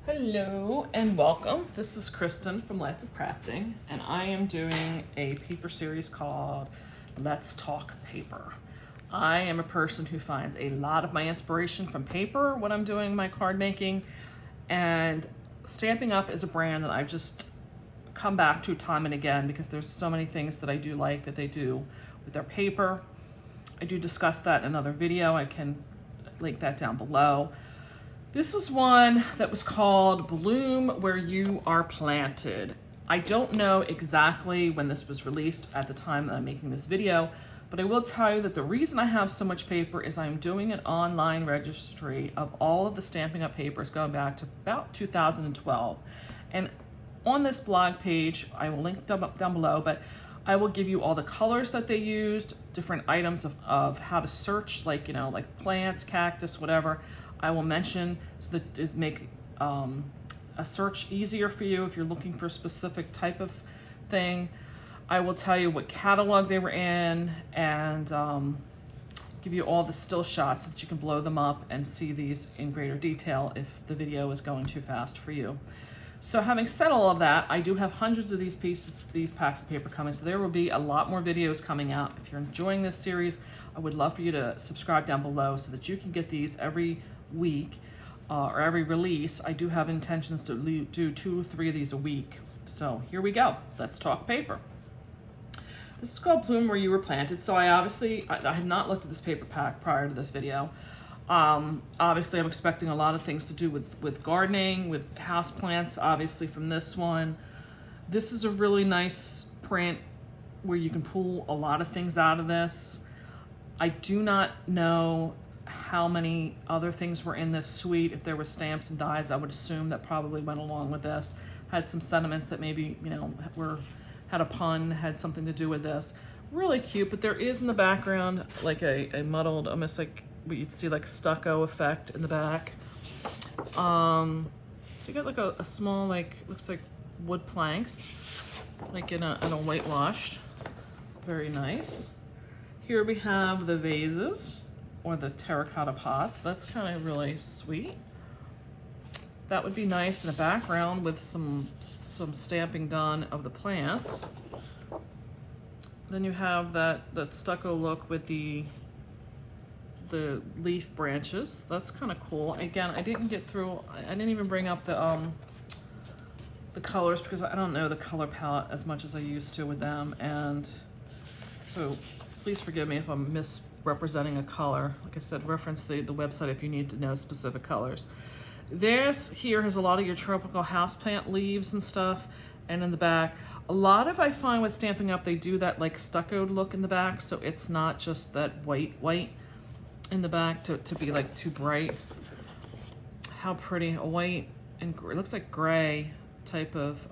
Hello and welcome. This is Kristin from Life of Crafting, and I am doing a paper series called Let's Talk Paper. I am a person who finds a lot of my inspiration from paper when I'm doing my card making, and Stampin' Up! Is a brand that I've just come back to time and again because there's so many things that I do like that they do with their paper. I do discuss that in another video. I can link that down below. This is one that was called Bloom Where You Are Planted. I don't know exactly when this was released at the time that I'm making this video, but I will tell you that the reason I have so much paper is I'm doing an online registry of all of the Stampin' Up! Papers going back to about 2012. And on this blog page, I will link down below, but I will give you all the colors that they used, different items of how to search, like, like plants, cactus, whatever. I will mention so that is make a search easier for you if you're looking for a specific type of thing. I will tell you what catalog they were in and give you all the still shots so that you can blow them up and see these in greater detail if the video is going too fast for you. So having said all of that, I do have hundreds of these pieces, these packs of paper coming, so there will be a lot more videos coming out. If you're enjoying this series, I would love for you to subscribe down below so that you can get these every week or every release. I do have intentions to do 2 or 3 of these a week. So here we go. Let's talk paper. This is called Bloom Where You Were Planted. So I have not looked at this paper pack prior to this video. Obviously I'm expecting a lot of things to do with gardening, with houseplants, obviously from this one. This is a really nice print where you can pull a lot of things out of this. I do not know how many other things were in this suite. If there were stamps and dies, I would assume that probably went along with this. Had some sentiments that maybe, had a pun, had something to do with this. Really cute, but there is in the background like a muddled, almost like what you'd see like a stucco effect in the back. So you got like a small, looks like wood planks, like in a whitewashed. Very nice. Here we have the vases, or the terracotta pots. That's kind of really sweet. That would be nice in the background with some stamping done of the plants. Then you have that stucco look with the leaf branches. That's kind of cool. Again, I didn't even bring up the colors because I don't know the color palette as much as I used to with them, and so please forgive me if I'm misrepresenting a color. Like I said, reference the website if you need to know specific colors. This here has a lot of your tropical houseplant leaves and stuff, and in the back, a lot of, I find with Stampin' Up, they do that like stuccoed look in the back, so it's not just that white in the back to be like too bright. How pretty, a white and it looks like gray type of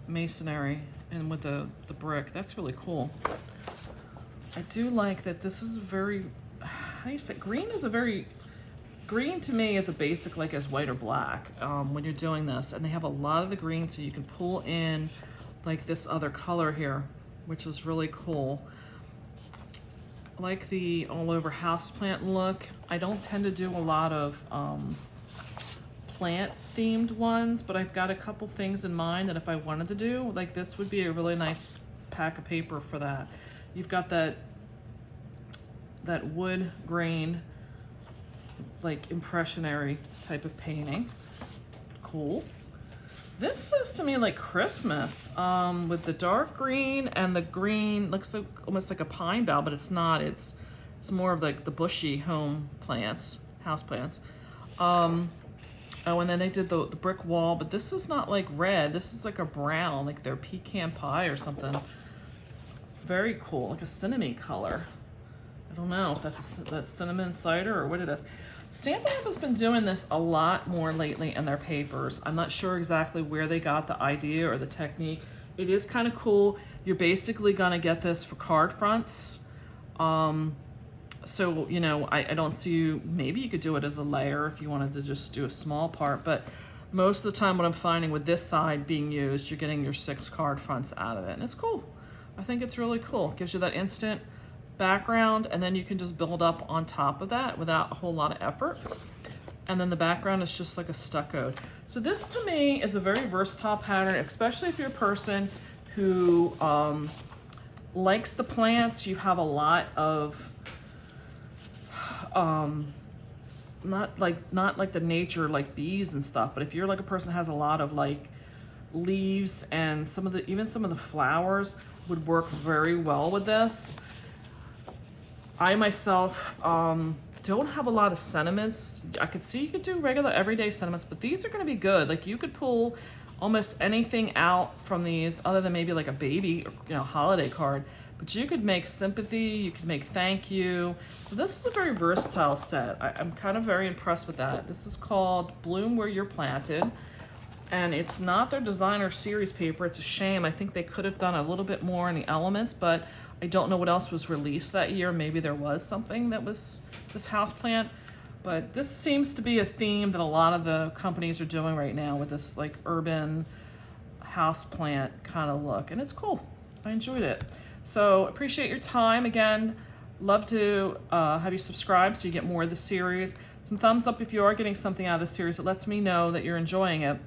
masonry, and with the brick. That's really cool. I do like that this is very, how do you say, green to me is a basic, like as white or black when you're doing this, and they have a lot of the green so you can pull in like this other color here, which is really cool. I like the all over houseplant look. I don't tend to do a lot of plant themed ones, but I've got a couple things in mind that if I wanted to do, like this would be a really nice pack of paper for that. You've got that wood grain, like impressionary type of painting. Cool. This says to me like Christmas, with the dark green and the green, looks like, almost like a pine bough, but it's not. It's more of like the bushy home plants, house plants. Oh, and then they did the brick wall, but this is not like red. This is like a brown, like their pecan pie or something. Very cool, like a cinnamon color. I don't know if that's cinnamon cider or what it is. Stampin' Up! Has been doing this a lot more lately in their papers. I'm not sure exactly where they got the idea or the technique. It is kind of cool. You're basically gonna get this for card fronts. So, I don't see you, maybe you could do it as a layer if you wanted to just do a small part, but most of the time what I'm finding with this side being used, you're getting your 6 card fronts out of it, and it's cool. I think it's really cool. It gives you that instant background, and then you can just build up on top of that without a whole lot of effort. and then the background is just like a stuccoed. So this to me is a very versatile pattern, especially if you're a person who likes the plants. You have a lot of not like the nature like bees and stuff, but if you're like a person that has a lot of like leaves and even some of the flowers would work very well with this. I myself don't have a lot of sentiments. I could see you could do regular everyday sentiments, but these are going to be good. Like you could pull almost anything out from these other than maybe like a baby, holiday card. But you could make sympathy, you could make thank you. So this is a very versatile set. I'm kind of very impressed with that. This is called Bloom Where You're Planted. And it's not their designer series paper. It's a shame. I think they could have done a little bit more in the elements, but I don't know what else was released that year. Maybe there was something that was this houseplant. But this seems to be a theme that a lot of the companies are doing right now with this like urban houseplant kind of look. And it's cool. I enjoyed it. So appreciate your time. Again, love to have you subscribe so you get more of the series. Some thumbs up if you are getting something out of the series. It lets me know that you're enjoying it.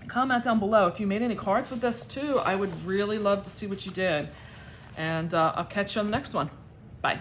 Comment down below if you made any cards with this too. I would really love to see what you did. And I'll catch you on the next one. Bye.